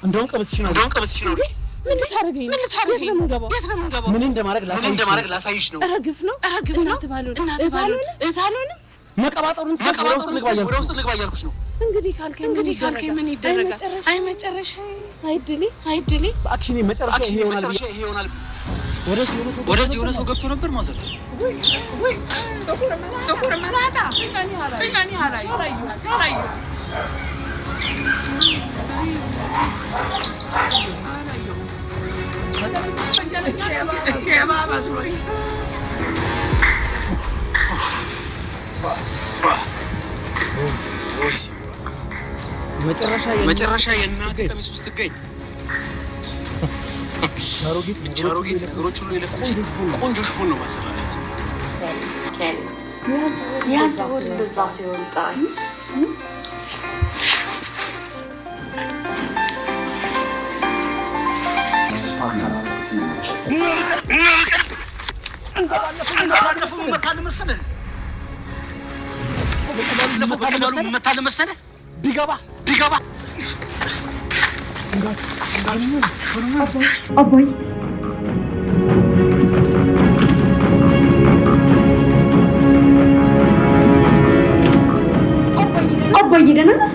እንደውም ቀብስሽ ነው ምን ልታረገኝ ነው? የት ነው የምንገባው? ምን እንደማረግ ላሳይሽ ነው። ረግፍ ነው እናት ባሉን መቀባጠሩን ወደ ውስጥ ልግባ እያልኩሽ ነው። እንግዲህ ካልከኝ ምን ይደረጋል? አይ መጨረሻ አይድሊ አክሽኔ መጨረሻ ይሄ ይሆናል። ወደዚህ የሆነ ሰው ገብቶ ነበር ማዘር። ወይ ተቆረ መላጣ እኛኒ አራዩ መጨረሻ የእናት ቀሚስ ውስጥ ትገኝ ቻሮጊት ነገሮች ሁሉ የለፈች ቆንጆ ሽፎን ነው ማሰራት። ያንተ ወደ እንደዛ ሲሆን ጣይ መታለ መሰለህ ቢገባ አባይ ደህና ነህ?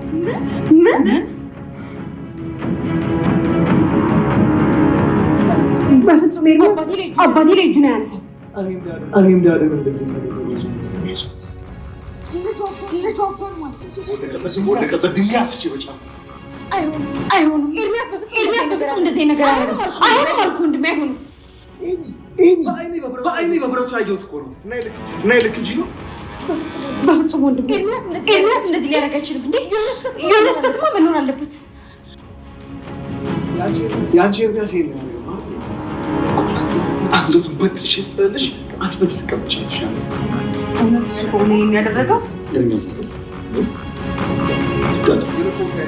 ምን በፍጹም አባቴ ላይ እጁን አያነሳም። እኔም ዳግም እንደዚህ አይሆንም። ኤርሚያስ በፍጹም እንደዚህ ነገር አይሆንም አልኩህ ወንድሜ፣ አይሆንም። በአይኔ በብረቱ ያየሁት እኮ ነው። ናይ ልክ እንጂ ነው። በፍጹም ወንድሜ ኤርሚያስ እንደዚህ ሊያደርግ አይችልም። እንዴ የሆነ ስህተትማ መኖር አለበት። የአንቺ ኤርሚያስ ይሄን አንገቱን በትሽ ስትልሽ አትፈጅ ትቀምጫለሽ። እሱ ከሆነ የሚያደርገው ኤርሚያስ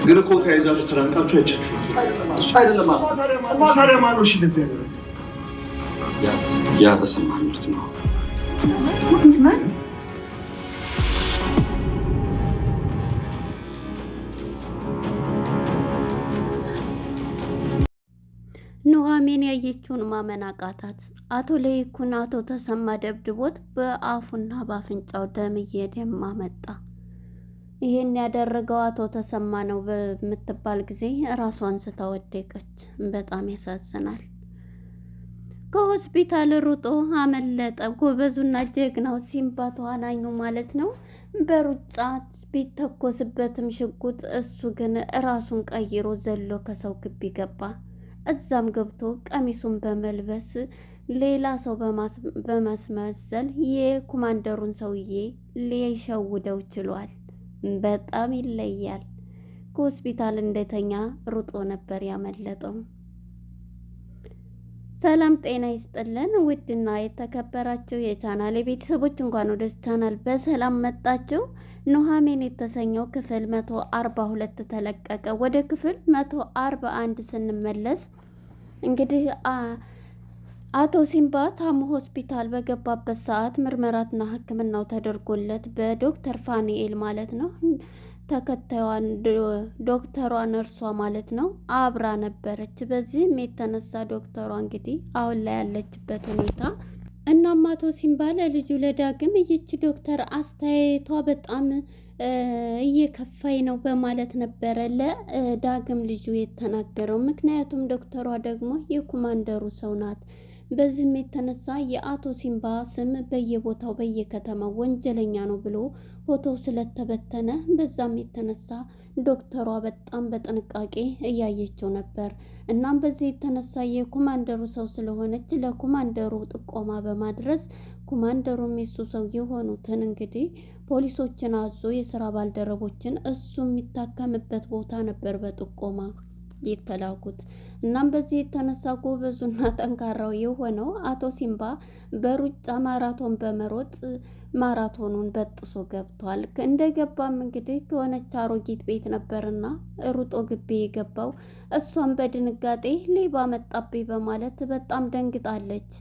ግን እኮ ተያይዛችሁ ተራንቃችሁ አይቻችሁ እሱ አይደለም። ታዲያ ማነው? እሺ እንደዚህ ያደረገው ያ ተሰማ ነው። ኑሐሚን ያየችውን ማመን አቃታት። አቶ ለይኩን አቶ ተሰማ ደብድቦት በአፉና በአፍንጫው ደም እየደማ መጣ። ይሄን ያደረገው አቶ ተሰማ ነው በምትባል ጊዜ ራሷን ስታ ወደቀች። በጣም ያሳዝናል። ከሆስፒታል ሩጦ አመለጠ። ጎበዙና ጀግናው ሲምባ ተዋናኙ ማለት ነው። በሩጫ ቢተኮስበትም ሽጉጥ እሱ ግን ራሱን ቀይሮ ዘሎ ከሰው ግቢ ገባ። እዛም ገብቶ ቀሚሱን በመልበስ ሌላ ሰው በማስመሰል የኮማንደሩን ሰውዬ ሊሸውደው ችሏል። በጣም ይለያል። ከሆስፒታል እንደተኛ ሩጦ ነበር ያመለጠው። ሰላም ጤና ይስጥልን። ውድና የተከበራችሁ የቻናል ቤተሰቦች እንኳን ወደ ቻናል በሰላም መጣችሁ። ኑሐሚን የተሰኘው ክፍል 142 ተለቀቀ። ወደ ክፍል 141 ስንመለስ እንግዲህ አቶ ሲምባ ታሞ ሆስፒታል በገባበት ሰዓት ምርመራትና ሕክምናው ተደርጎለት በዶክተር ፋኒኤል ማለት ነው ተከታዩን ዶክተሯን እርሷ ማለት ነው አብራ ነበረች። በዚህም የተነሳ ዶክተሯ እንግዲህ አሁን ላይ ያለችበት ሁኔታ እናም አቶ ሲምባ ለልጁ ለዳግም ይህች ዶክተር አስተያየቷ በጣም እየከፋኝ ነው በማለት ነበረ ለዳግም ልጁ የተናገረው። ምክንያቱም ዶክተሯ ደግሞ የኮማንደሩ ሰው ናት። በዚህም የተነሳ የአቶ ሲምባ ስም በየቦታው በየከተማው ወንጀለኛ ነው ብሎ ፎቶው ስለተበተነ በዛም የተነሳ ዶክተሯ በጣም በጥንቃቄ እያየችው ነበር። እናም በዚህ የተነሳ የኮማንደሩ ሰው ስለሆነች ለኮማንደሩ ጥቆማ በማድረስ ኮማንደሩም የሱ ሰው የሆኑትን እንግዲህ ፖሊሶችን አዞ የስራ ባልደረቦችን እሱ የሚታከምበት ቦታ ነበር በጥቆማ የተላኩት። እናም በዚህ የተነሳ ጎበዙና ጠንካራው የሆነው አቶ ሲምባ በሩጫ ማራቶን በመሮጥ ማራቶኑን በጥሶ ገብቷል። እንደገባም እንግዲህ ከሆነች አሮጊት ቤት ነበርና ሩጦ ግቢ የገባው። እሷም በድንጋጤ ሌባ መጣብኝ በማለት በጣም ደንግጣለች።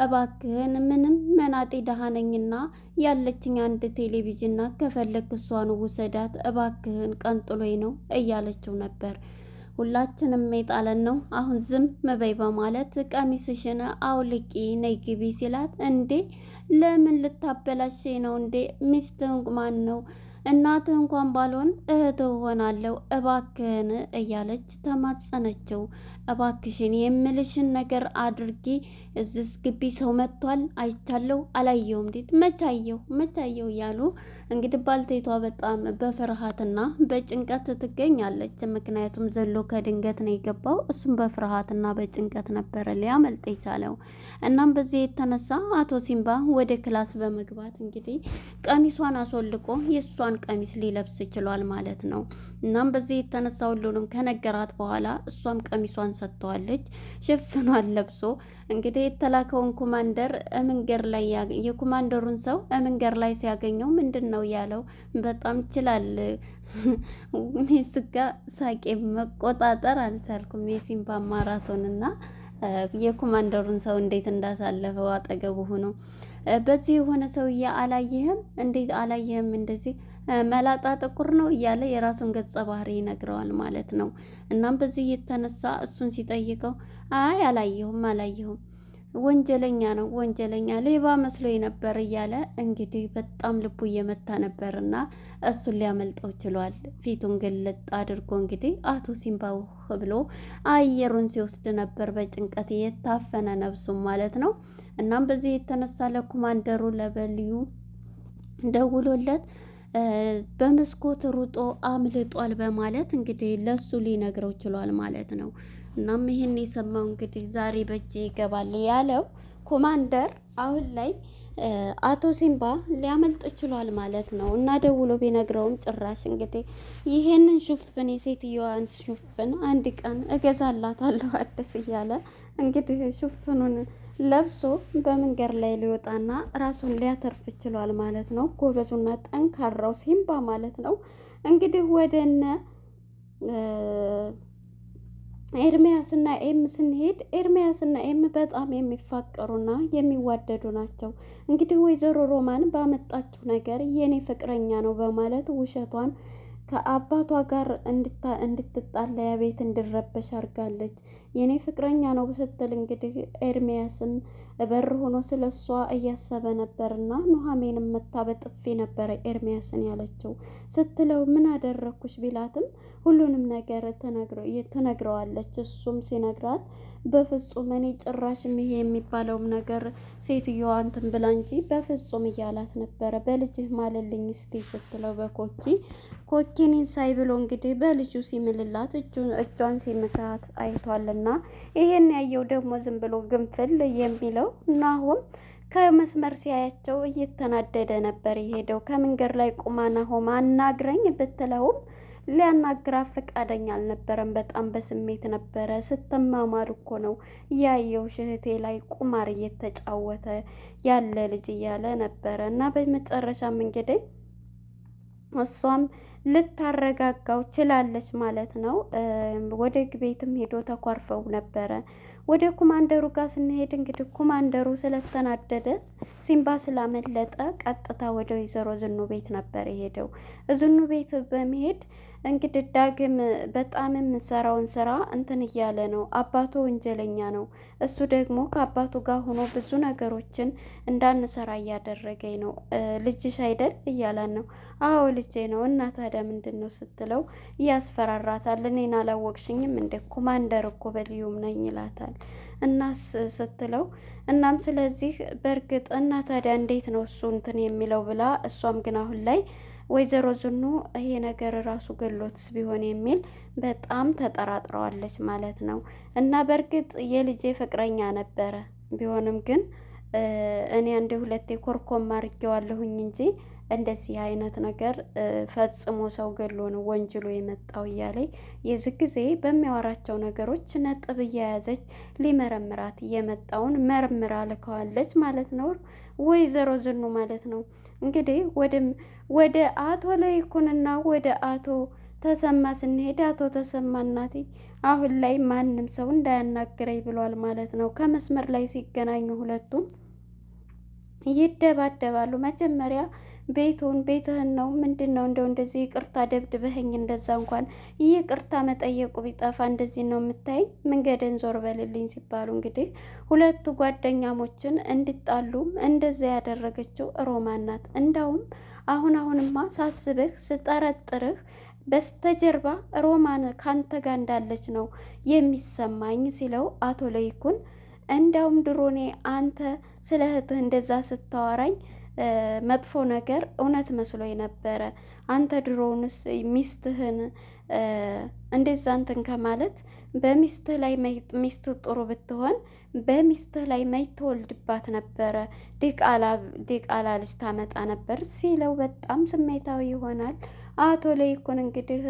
እባክህን ምንም መናጤ ደሃ ነኝና ያለችኝ አንድ ቴሌቪዥንና ከፈለክ እሷን ውሰዳት እባክህን ቀንጥሎኝ ነው እያለችው ነበር። ሁላችንም የጣለን ነው። አሁን ዝም በይ በማለት ቀሚስሽን አውልቂ ነይ ግቢ ሲላት፣ እንዴ ለምን ልታበላሽ ነው እንዴ? ሚስትህ ማን ነው? እናትህ እንኳን ባልሆን እህትህ ሆናለሁ እባክህን እያለች ተማጸነችው። እባክሽን የምልሽን ነገር አድርጊ። እዚስ ግቢ ሰው መጥቷል አይቻለሁ አላየሁም። እንዴት መቻየው እያሉ እንግዲህ ባልቴቷ በጣም በፍርሃትና በጭንቀት ትገኛለች። ምክንያቱም ዘሎ ከድንገት ነው የገባው። እሱም በፍርሃትና በጭንቀት ነበረ ሊያመልጥ የቻለው። እናም በዚህ የተነሳ አቶ ሲምባ ወደ ክላስ በመግባት እንግዲህ ቀሚሷን አስወልቆ የእሷን ቀሚስ ሊለብስ ችሏል ማለት ነው። እናም በዚህ የተነሳ ሁሉንም ከነገራት በኋላ እሷም ቀሚሷን ሰጥተዋለች። ሽፍኗን ለብሶ እንግዲህ የተላከውን ኮማንደር መንገድ ላይ የኮማንደሩን ሰው መንገድ ላይ ሲያገኘው ምንድን ነው ያለው? በጣም ይችላል። እኔ ስጋ ሳቄ መቆጣጠር አልቻልኩም። የሲምባ ማራቶንና የኮማንደሩን ሰው እንዴት እንዳሳለፈው አጠገቡ ሆኖ በዚህ የሆነ ሰውዬ አላየህም? እንዴት አላየህም? እንደዚህ መላጣ ጥቁር ነው እያለ የራሱን ገጸ ባህሪ ይነግረዋል ማለት ነው። እናም በዚህ የተነሳ እሱን ሲጠይቀው አይ አላየሁም፣ ወንጀለኛ ነው ወንጀለኛ፣ ሌባ መስሎ ነበር እያለ እንግዲህ በጣም ልቡ እየመታ ነበርና እሱን ሊያመልጠው ችሏል። ፊቱን ግልጥ አድርጎ እንግዲህ አቶ ሲምባው ብሎ አየሩን ሲወስድ ነበር በጭንቀት የታፈነ ነብሱም ማለት ነው። እናም በዚህ የተነሳ ለኮማንደሩ ለበልዩ ደውሎለት በመስኮት ሩጦ አምልጧል በማለት እንግዲህ ለሱ ሊነግረው ችሏል ማለት ነው። እናም ይሄን የሰማው እንግዲህ ዛሬ በእጄ ይገባል ያለው ኮማንደር አሁን ላይ አቶ ሲምባ ሊያመልጥ ችሏል ማለት ነው። እና ደውሎ ቢነግረውም ጭራሽ እንግዲህ ይሄንን ሹፍን የሴትዮዋን ሹፍን አንድ ቀን እገዛላታለሁ አዲስ እያለ እንግዲህ ሹፍኑን ለብሶ በመንገድ ላይ ሊወጣና ራሱን ሊያተርፍ ችሏል ማለት ነው። ጎበዙና ጠንካራው ሲምባ ማለት ነው። እንግዲህ ወደነ ኤርሚያስና ኤም ስንሄድ ኤርሚያስና ኤም በጣም የሚፋቀሩና የሚዋደዱ ናቸው። እንግዲህ ወይዘሮ ሮማን ባመጣችው ነገር የኔ ፍቅረኛ ነው በማለት ውሸቷን ከአባቷ ጋር እንድትጣላ ቤት እንድረበሽ አድርጋለች። የኔ ፍቅረኛ ነው ስትል እንግዲህ ኤርሚያስም በር ሆኖ ስለሷ እያሰበ ነበርና ኑሐሚንም መታ በጥፊ ነበረ ኤርሚያስን ያለችው። ስትለው ምን አደረኩሽ ቢላትም ሁሉንም ነገር ትነግረዋለች። እሱም ሲነግራት በፍጹም እኔ ጭራሽም ይሄ የሚባለውም ነገር ሴትዮዋ እንትን ብላ እንጂ በፍጹም እያላት ነበረ። በልጅህ ማለልኝ እስቲ ስትለው ኮኪኔን ሳይ ብሎ እንግዲህ በልጁ ሲምልላት እጇን ሲምታት አይቷልና ይሄን ያየው ደግሞ ዝም ብሎ ግንፍል የሚለው ናሆም ከመስመር ሲያያቸው እየተናደደ ነበር የሄደው። ከመንገድ ላይ ቁማ ናሆም አናግረኝ ብትለውም ሊያናግራት ፈቃደኛ አልነበረም። በጣም በስሜት ነበረ። ስትማማር እኮ ነው ያየው እህቴ ላይ ቁማር እየተጫወተ ያለ ልጅ እያለ ነበረ። እና በመጨረሻም እንግዲህ እሷም ልታረጋጋው ችላለች ማለት ነው። ወደ ቤትም ሄዶ ተኳርፈው ነበረ። ወደ ኮማንደሩ ጋር ስንሄድ እንግዲህ ኮማንደሩ ስለተናደደ ሲምባ ስላመለጠ ቀጥታ ወደ ወይዘሮ ዝኑ ቤት ነበር የሄደው። ዝኑ ቤት በመሄድ እንግዲህ ዳግም በጣም የምንሰራውን ስራ እንትን እያለ ነው። አባቱ ወንጀለኛ ነው። እሱ ደግሞ ከአባቱ ጋር ሆኖ ብዙ ነገሮችን እንዳንሰራ እያደረገኝ ነው። ልጅሽ አይደል እያላን ነው። አዎ ልጄ ነው። እና ታዲያ ምንድን ነው ስትለው ያስፈራራታል። እኔን አላወቅሽኝም እንደ ኮማንደር እኮ በልዩም ነኝ ይላታል። እናስ ስትለው እናም ስለዚህ በእርግጥ እና ታዲያ እንዴት ነው እሱ እንትን የሚለው ብላ እሷም ግን አሁን ላይ ወይዘሮ ዝኑ ይሄ ነገር ራሱ ገሎትስ ቢሆን የሚል በጣም ተጠራጥረዋለች ማለት ነው። እና በእርግጥ የልጄ ፍቅረኛ ነበረ ቢሆንም ግን እኔ አንድ ሁለቴ ኮርኮም አድርጌዋለሁኝ እንጂ እንደዚህ አይነት ነገር ፈጽሞ ሰው ገሎ ነው ወንጅሎ የመጣው እያለኝ የዚህ ጊዜ በሚያወራቸው ነገሮች ነጥብ እየያዘች ሊመረምራት የመጣውን መርምራ ልከዋለች ማለት ነው። ወይዘሮ ዝኑ ማለት ነው። እንግዲህ ወደ አቶ ለይኩንና ወደ አቶ ተሰማ ስንሄድ አቶ ተሰማ እናቴ አሁን ላይ ማንም ሰው እንዳያናግረኝ ብሏል ማለት ነው። ከመስመር ላይ ሲገናኙ ሁለቱም ይደባደባሉ። መጀመሪያ ቤትህን ነው ምንድን ነው እንደዚህ ይቅርታ ደብድበኸኝ እንደዛ እንኳን ይቅርታ መጠየቁ ቢጠፋ እንደዚህ ነው የምታይ መንገድን ዞር በልልኝ ሲባሉ እንግዲህ ሁለቱ ጓደኛሞችን እንዲጣሉም እንደዛ ያደረገችው ሮማን ናት። እንዳውም አሁንማ ሳስብህ ስጠረጥርህ በስተጀርባ ሮማን ካንተ ጋር እንዳለች ነው የሚሰማኝ ሲለው አቶ ለይኩን እንዳውም ድሮኔ አንተ ስለ እህትህ እንደዛ ስታወራኝ መጥፎ ነገር እውነት መስሎኝ ነበረ። አንተ ድሮውንስ ሚስትህን እንደዛ እንትን ከማለት በሚስትህ ላይ ሚስትህ ጥሩ ብትሆን በሚስትህ ላይ ማይተወልድባት ነበረ ዲቃላ ልጅ ታመጣ ነበር ሲለው በጣም ስሜታዊ ይሆናል። አቶ ለይኩን እንግዲህ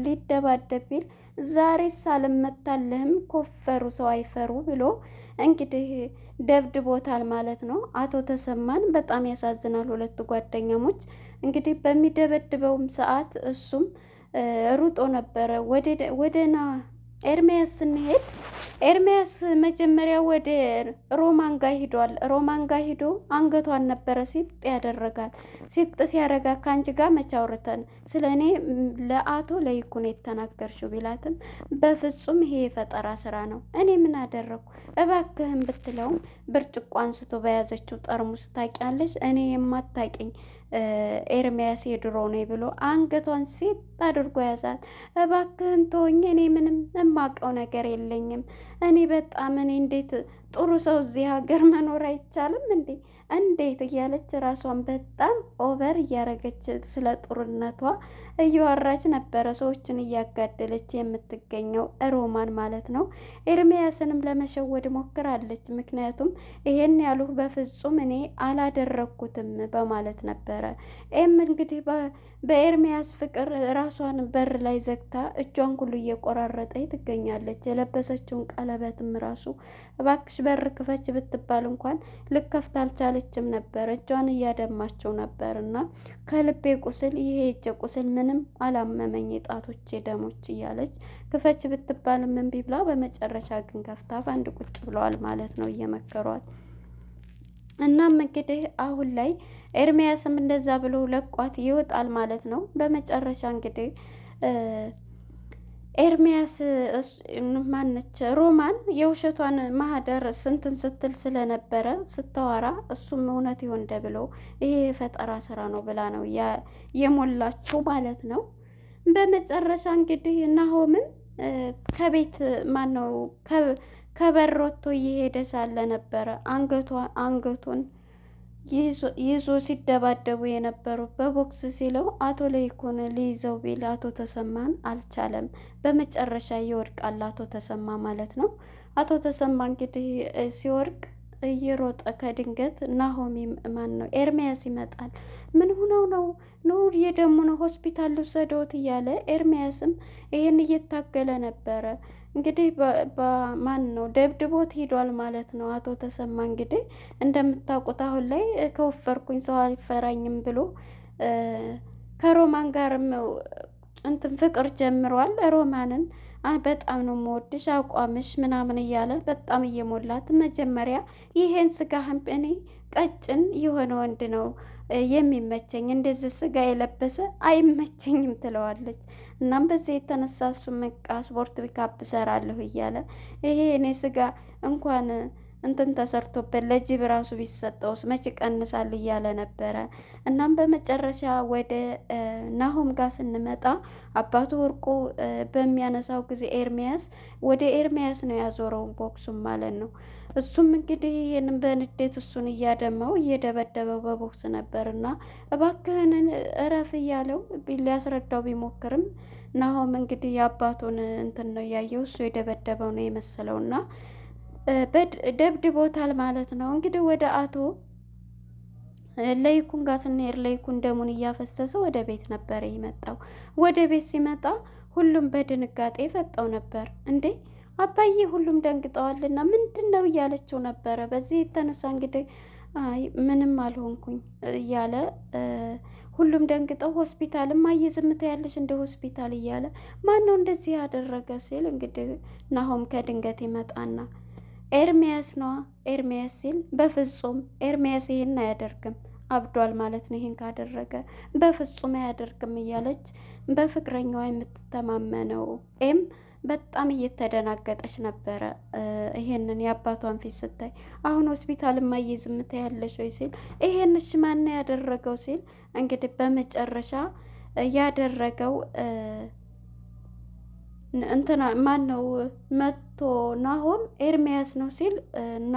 ሊደባደብ ቢል ዛሬስ አልመታልህም ኮፈሩ ሰው አይፈሩ ብሎ እንግዲህ ደብድቦታል ማለት ነው። አቶ ተሰማን በጣም ያሳዝናል። ሁለቱ ጓደኛሞች እንግዲህ በሚደበድበውም ሰዓት እሱም ሩጦ ነበረ ወደና ኤርሚያስ ስንሄድ ኤርሚያስ መጀመሪያ ወደ ሮማን ጋር ሂዷል። ሮማን ጋር ሂዶ አንገቷን ነበረ ሲጥ ያደረጋል። ሲጥ ሲያደርጋት ከአንቺ ጋር መቼ አውርተን ስለ እኔ ለአቶ ለይኩን የተናገርሽው ቢላትም በፍጹም ይሄ የፈጠራ ስራ ነው፣ እኔ ምን አደረግኩ እባክህን ብትለውም ብርጭቆ አንስቶ በያዘችው ጠርሙስ ታውቂያለሽ እኔ የማታውቂኝ ኤርሚያስ የድሮ ነው ብሎ አንገቷን ሴት አድርጎ ያዛት። እባክህን ተወኝ፣ እኔ ምንም የማውቀው ነገር የለኝም። እኔ እንዴት ጥሩ ሰው እዚህ ሀገር መኖር አይቻልም እንዴት እያለች ራሷን በጣም ኦቨር እያረገች ስለ ጥሩነቷ እያወራች ነበረ። ሰዎችን እያጋደለች የምትገኘው ሮማን ማለት ነው። ኤርሚያስንም ለመሸወድ ሞክራለች። ምክንያቱም ይሄን ያሉህ በፍጹም እኔ አላደረግኩትም በማለት ነበረ። እንግዲህ በኤርሚያስ ፍቅር ራሷን በር ላይ ዘግታ እጇን ሁሉ እየቆራረጠች ትገኛለች። የለበሰችውን ቀለበትም ራሱ እባክሽ በር ክፈች ብትባል እንኳን ልከፍት አልቻለችም ነበር። እጇን እያደማቸው ነበር እና ከልቤ ቁስል ይሄ እጄ ቁስል ምንም አላመመኝ የጣቶቼ ደሞች እያለች ክፈች ብትባል እምቢ ብላ በመጨረሻ ግን ከፍታ በአንድ ቁጭ ብለዋል ማለት ነው እየመከሯት። እናም እንግዲህ አሁን ላይ ኤርሚያስም እንደዛ ብሎ ለቋት ይወጣል ማለት ነው። በመጨረሻ እንግዲህ ኤርሚያስ ማነች ሮማን የውሸቷን ማህደር ስንትን ስትል ስለነበረ ስታወራ እሱም እውነት ይሆን ብሎ ይሄ የፈጠራ ስራ ነው ብላ ነው የሞላችው ማለት ነው። በመጨረሻ እንግዲህ ናሆምን ከቤት ማነው ከበር ወጥቶ እየሄደ ሳለ ነበረ አንገቱን ይዞ ሲደባደቡ የነበሩ በቦክስ ሲለው አቶ ለይኩን ሊይዘው ቢል አቶ ተሰማን አልቻለም። በመጨረሻ ይወድቃል አቶ ተሰማ ማለት ነው። አቶ ተሰማ እንግዲህ ሲወድቅ እየሮጠ ከድንገት ናሆሚ ነው ኤርሚያስ ይመጣል። ምን ሆነው ነው ኑር የደሙ ነው ሆስፒታል ልውሰዶት እያለ ኤርሚያስም ይሄን እየታገለ ነበረ። እንግዲህ በማን ነው ደብድቦት ሂዷል ማለት ነው። አቶ ተሰማ እንግዲህ እንደምታውቁት አሁን ላይ ከወፈርኩኝ ሰው አልፈራኝም ብሎ ከሮማን ጋርም እንትን ፍቅር ጀምሯል። ሮማንን በጣም ነው የምወድሽ አቋምሽ ምናምን እያለ በጣም እየሞላት መጀመሪያ ይሄን ስጋህን እኔ ቀጭን የሆነ ወንድ ነው የሚመቸኝ እንደዚህ ስጋ የለበሰ አይመቸኝም ትለዋለች። እናም በዚህ የተነሳ እሱ መቃ ስፖርት ቢካፕ ሰራለሁ እያለ ይሄ እኔ ስጋ እንኳን እንትን ተሰርቶበት ለጅብ ራሱ ቢሰጠውስ መች ቀንሳል እያለ ነበረ። እናም በመጨረሻ ወደ ናሆም ጋር ስንመጣ አባቱ ወርቁ በሚያነሳው ጊዜ ኤርሚያስ ወደ ኤርሚያስ ነው ያዞረው ቦክሱም ማለት ነው። እሱም እንግዲህ ይህንን በንዴት እሱን እያደማው እየደበደበው በቦክስ ነበርና እባክህን እረፍ እያለው ሊያስረዳው ቢሞክርም ናሆም እንግዲህ የአባቱን እንትን ነው እያየው እሱ የደበደበው ነው የመሰለውና ደብድቦታል ማለት ነው። እንግዲህ ወደ አቶ ለይኩን ጋር ስንሄድ ለይኩን ደሙን እያፈሰሰ ወደ ቤት ነበረ የመጣው። ወደ ቤት ሲመጣ ሁሉም በድንጋጤ ፈጠው ነበር። እንዴ አባዬ ሁሉም ደንግጠዋልና ምንድን ነው እያለችው ነበረ። በዚህ የተነሳ እንግዲህ አይ ምንም አልሆንኩኝ እያለ ሁሉም ደንግጠው ሆስፒታልም አየዝምታ ያለሽ እንደ ሆስፒታል እያለ ማን ነው እንደዚህ ያደረገ ሲል እንግዲህ ናሆም ከድንገት ይመጣና ኤርሚያስ ነዋ ኤርሚያስ ሲል በፍጹም ኤርሚያስ ይሄን አያደርግም አብዷል ማለት ነው። ይሄን ካደረገ በፍጹም አያደርግም እያለች በፍቅረኛዋ የምትተማመነው በጣም እየተደናገጠች ነበረ። ይሄንን የአባቷን ፊት ስታይ አሁን ሆስፒታል ማየ ዝምታ ያለች ወይ ሲል ይሄንሽ ማን ያደረገው ሲል እንግዲህ በመጨረሻ ያደረገው እንትና ማን ነው መቶ ናሆም ኤርሚያስ ነው ሲል እና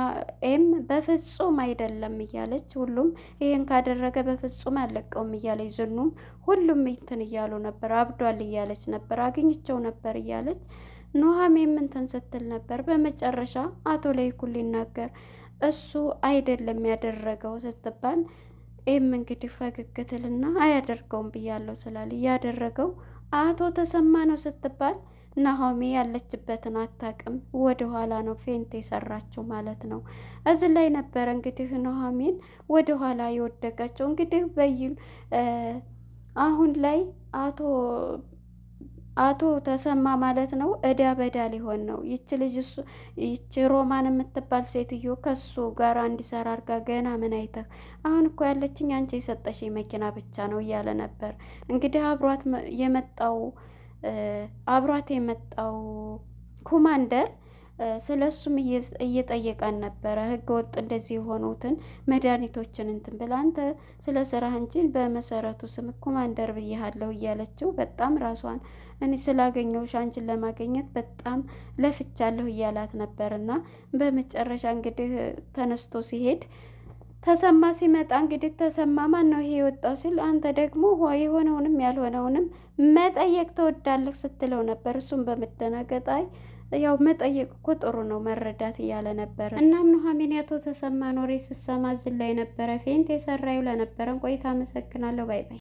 በፍጹም አይደለም እያለች ሁሉም ይሄን ካደረገ በፍጹም አለቀውም እያለች ዝኑም ሁሉም እንትን እያሉ ነበር። አብዷል እያለች ነበር። አግኝቸው ነበር እያለች ኑሃሜም እንትን ስትል ነበር። በመጨረሻ አቶ ለይኩን ሊናገር እሱ አይደለም ያደረገው ስትባል እንግዲህ ፈገግትልና አያደርገውም ብያለሁ ስላል ያደረገው አቶ ተሰማ ነው ስትባል ናሆሜ ያለችበትን አታውቅም። ወደ ኋላ ነው ፌንት የሰራችው ማለት ነው። እዚህ ላይ ነበረ እንግዲህ ኑሃሜን ወደ ኋላ የወደቀችው። እንግዲህ አሁን ላይ አቶ ተሰማ ማለት ነው እዳ በዳ ሊሆን ነው። ይቺ ሮማን የምትባል ሴትዮ ከሱ ጋር እንዲሰራ አድርጋ ገና ምን አይተህ አሁን እኮ ያለችኝ አንቺ የሰጠሽ መኪና ብቻ ነው እያለ ነበር። እንግዲህ አብሯት የመጣው ኮማንደር ስለ እሱም እየጠየቃን ነበረ። ህገ ወጥ እንደዚህ የሆኑትን መድኃኒቶችን እንትን ብላ አንተ ስለ ስራህ እንጂ በመሰረቱ ስም ኮማንደር ብያለሁ እያለችው በጣም ራሷን እኔ ስላገኘሁሽ አንቺን ለማገኘት በጣም ለፍቻለሁ እያላት ነበርና በመጨረሻ እንግዲህ ተነስቶ ሲሄድ ተሰማ ሲመጣ እንግዲህ ተሰማ ማን ነው ይሄ የወጣው ሲል አንተ ደግሞ የሆነውንም ያልሆነውንም መጠየቅ ትወዳለህ ስትለው ነበር። እሱም በመደናገጣይ ያው መጠየቅ እኮ ጥሩ ነው መረዳት እያለ ነበር። እናም ኑሃሚን ያቶ ተሰማ ኖሬ ስሰማ ዝላይ ነበረ ፌንት የሰራዩ ለነበረን ቆይታ አመሰግናለሁ። ባይ ባይ።